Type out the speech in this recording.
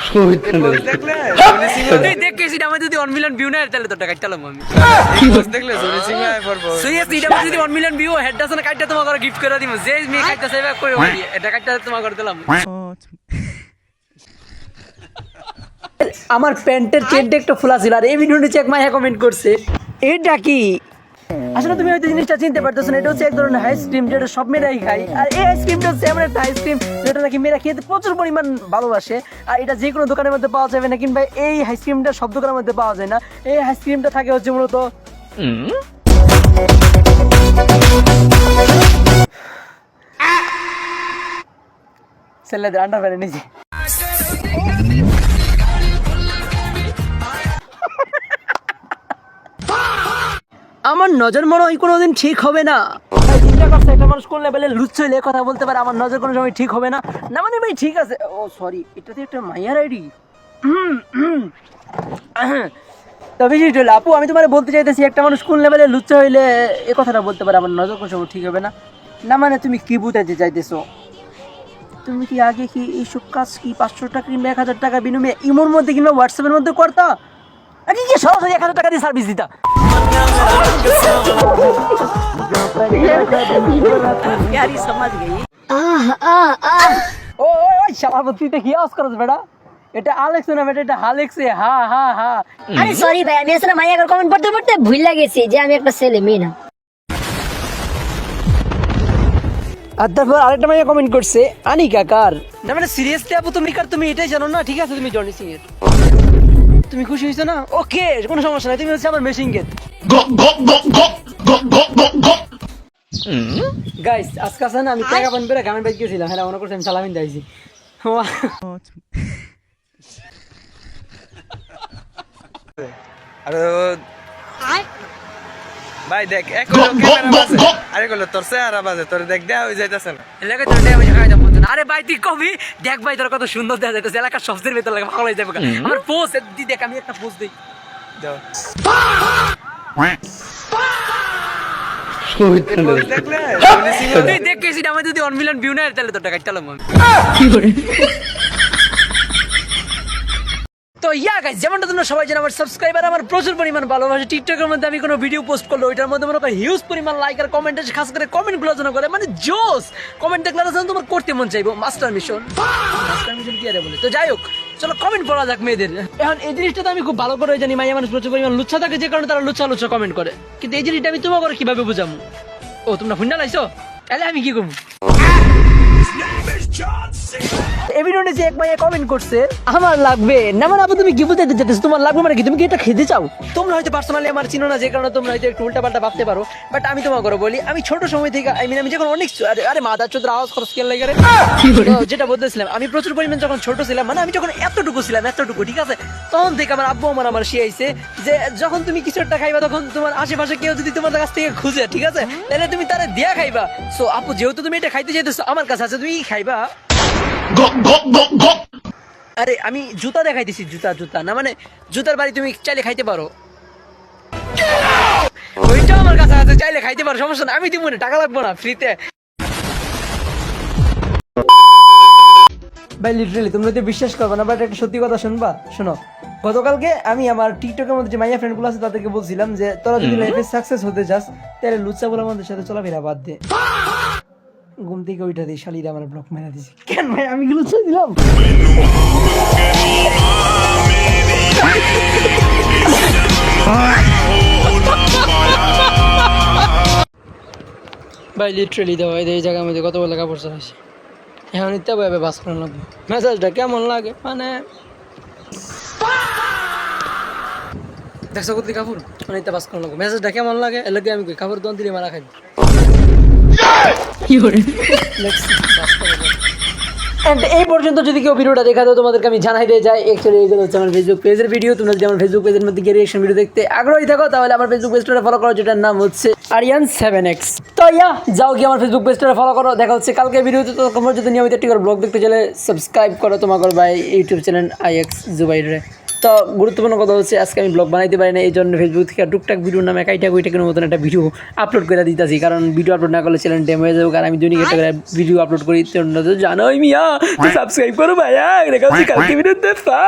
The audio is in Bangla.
দেখলে তুই দেখেছি এটা আমার যদি 1 মিলিয়ন ভিউ না তাহলে তো টাকা চালাম আমি দেখলে জনি সিং আই পড়বো সিরিয়াসলি এটা যদি 1 মিলিয়ন ভিউ হেড ডাসন কাটটা তোমাকে গিফট করে দিমু যে মেয়ে কাটটা সেভ করে এটা কাটটা তোমাকে করে দিলাম আমার প্যান্টের চেনটা একটু খোলা ছিল আর এই ভিডিওটি চেক মাইয়া কমেন্ট করছে এটা কি আসলে তুমি হয়তো জিনিসটা চিনতে পারতেছো না এটা হচ্ছে এক ধরনের আইসক্রিম যেটা সব মেয়েরাই খায় আর এই আইসক্রিমটা হচ্ছে এমন একটা আইসক্রিম যেটা নাকি মেয়েরা খেতে প্রচুর পরিমাণ ভালোবাসে আর এটা যে কোনো দোকানের মধ্যে পাওয়া যাবে না কিংবা এই আইসক্রিমটা সব দোকানের মধ্যে পাওয়া যায় না এই আইসক্রিমটা থাকে হচ্ছে মূলত ছেলেদের আন্ডার ফেলে নিয়েছি আমার নজর মনে হয় কোনোদিন ঠিক হবে না চিন্তা করছে একটা মানুষ কোন লেভেলে লুচ্ছ হইলে কথা বলতে পারে আমার নজর কোনো সময় ঠিক হবে না না মানে ভাই ঠিক আছে ও সরি এটাতে একটা মাইয়ার আইডি তবে সেটা আপু আমি তোমার বলতে চাইতেছি একটা মানুষ কোন লেভেলে লুচ্ছ হইলে এ কথাটা বলতে পারে আমার নজর কোনো সময় ঠিক হবে না না মানে তুমি কি বুঝাতে চাইতেছো তুমি কি আগে কি এইসব কাজ কি 500 টাকা কিংবা 1000 টাকা বিনিময়ে ইমোর মধ্যে কিংবা হোয়াটসঅ্যাপের মধ্যে করতা আগে কি সরাসরি 1000 টাকা দিয়ে সার্ভিস দিতা यार ये समझ गई ओ शाला तुई तो কি আওয়াজ করছ বেটা এটা আলেক্স না বেটা এটা হালেক্স হা হা হা আরে সরি ভাই আমি আসলে মাইয়া কমেন্ট পড়তে পড়তে ভুল লাগেছি যে আমি একটা ছেলে মেয়ে না আর তারপর আরেকটা মাইয়া কমেন্ট করছে আনিকা কার না মানে সিরিয়াসলি আপু তুমি কার তুমি এটাই জানো না ঠিক আছে তুমি জনি সিং এর তুমি খুশি হইছো না ওকে কোনো সমস্যা নাই তুমি হচ্ছে আমার মেশিং গেট গাইস আজকে আসেন আমি টাকা পান করে গামের বাইক গেছিলাম হ্যাঁ মনে করছি আমি সালামিন দিয়েছি আর ভাই দেখ এক হলো ক্যামেরা বাজে আরে হলো তোর চেহারা বাজে তোর দেখ দেয়া হয়ে যাইতাছে না এলাকা তোর দেয়া হয়ে খাইতাম না আরে ভাই তুই কবি দেখ ভাই তোর কত সুন্দর দেখা যাইতেছে এলাকার সবচেয়ে ভেতর লাগে ভালো হয়ে যাবে আমার পোস্ট দি দেখ আমি একটা পোস্ট দেই দাও দেখলে জনি সিং তুই দেখেছি এটা আমার যদি 1 মিলিয়ন ভিউ না তাহলে তো টাকা চালাম আমি তো ইয়া গাইস যেমনটা তোমরা সবাই জানো আমার সাবস্ক্রাইবার আমার প্রচুর পরিমাণ ভালোবাসে টিকটকের মধ্যে আমি কোনো ভিডিও পোস্ট করলে ওইটার মধ্যে মনে করি হিউজ পরিমাণ লাইক আর কমেন্ট আছে খাস করে কমেন্টগুলো যেন করে মানে জোস কমেন্ট দেখলে যেন তোমার করতে মন চাইবো মাস্টার মিশন কি আরে বলে তো যাই হোক চলো কমেন্ট পড়া যাক মেয়েদের এখন এই জিনিসটা তো আমি খুব ভালো করে জানি মাইয়া মানুষ প্রচুর পরিমাণ লুচ্ছা থাকে যে কারণে তারা লুচ্ছা লুচ্ছা কমেন্ট করে কিন্তু এই জিনিসটা আমি তোমাকে কিভাবে বুঝাবো ও তোমরা ফুন্ডা লাইছো তাহলে আমি কি করবো এই ভিডিওতে যে এক মাইয়া কমেন্ট করছে আমার লাগবে না মানে আপু তুমি কি বলতে চাইতেছো তোমার লাগবে মানে কি তুমি কি এটা খেতে চাও তোমরা হয়তো পার্সোনালি আমার চিনো না যে কারণে তোমরা হয়তো একটু উল্টাপাল্টা ভাবতে পারো বাট আমি তোমাকে করে বলি আমি ছোট সময় থেকে আমি যখন অনেক আরে মাদার চোদ্দ আওয়াজ খরচ কেন লাগে যেটা বলতেছিলাম আমি প্রচুর পরিমাণ যখন ছোট ছিলাম মানে আমি যখন এতটুকু ছিলাম এতটুকু ঠিক আছে তখন থেকে আমার আব্বু আমার শিখাইছে যে যখন তুমি কিছু একটা খাইবা তখন তোমার আশেপাশে কেউ যদি তোমার কাছ থেকে খুঁজে ঠিক আছে তাহলে তুমি তারে দিয়া খাইবা সো আপু যেহেতু তুমি এটা খাইতে চাইতেছো আমার কাছে আছে তুমি খাইবা আরে আমি জুতা দেখাইতেছি জুতা জুতা না মানে জুতার বাড়ি তুমি চাইলে খাইতে পারো ওইটা আমার কাছে আছে চাইলে খাইতে পারো সমস্যা না আমি দিব না টাকা লাগবো না ফ্রিতে ভাই লিটারালি তোমরা তো বিশ্বাস করবে না বাট একটা সত্যি কথা শুনবা শোনো গতকালকে আমি আমার টিকটকের মধ্যে যে মাইয়া ফ্রেন্ডগুলো আছে তাদেরকে বলছিলাম যে তোরা যদি লাইফে সাকসেস হতে চাস তাহলে লুচ্চা বলে আমাদের সাথে চলাফেরা বাদ দে ঘুম থেকে ওইটা দিয়ে শালিরা আমার ব্লক মেরা দিয়েছে কেন ভাই আমি গুলো ছেড়ে দিলাম ভাই লিটারালি দাও এই জায়গার মধ্যে কত বলে কাপড় চালাইছে এখন ইত্যা ভাবে বাস করানো লাগবে মেসেজটা কেমন লাগে মানে দেখছো কত কাপড় মানে ইত্যা বাস করানো লাগবে মেসেজটা কেমন লাগে এর লাগে আমি কাপড় দন দিলে মারা খাইবো এই পর্যন্ত যদি কেউ ভিডিওটা দেখা দাও তোমাদেরকে আমি জানাই দিয়ে যাই অ্যাকচুয়ালি এইগুলো হচ্ছে আমার ফেসবুক পেজের ভিডিও তোমরা যদি আমার ফেসবুক পেজের মধ্যে গিয়ে রিঅ্যাকশন ভিডিও দেখতে আগ্রহী থাকো তাহলে আমার ফেসবুক পেজটা ফলো করো যেটার নাম হচ্ছে আরিয়ান 7x তো যাও গিয়ে আমার ফেসবুক পেজটা ফলো করো দেখা হচ্ছে কালকে ভিডিওতে তো তোমরা যদি নিয়মিত একটি করে ব্লগ দেখতে চাইলে সাবস্ক্রাইব করো তোমার ভাই ইউটিউব চ্যানেল IX জুবাইর। তো গুরুত্বপূর্ণ কথা হচ্ছে আজকে আমি ব্লগ বানাইতে পারি না, এই জন্য ফেসবুক থেকে টুকটাক ভিডিও নামে কাইটা কুইটাকের মতন একটা ভিডিও আপলোড করে দিতেছি, কারণ ভিডিও আপলোড না করলে চ্যানেল ড্যাম হয়ে যাবে। কারণ আমি দৈনিক একটা করে ভিডিও আপলোড করি, তোমরা তো জানোই মিয়া, তো সাবস্ক্রাইব করো ভাইয়া, কালকে ভিডিও দেখা।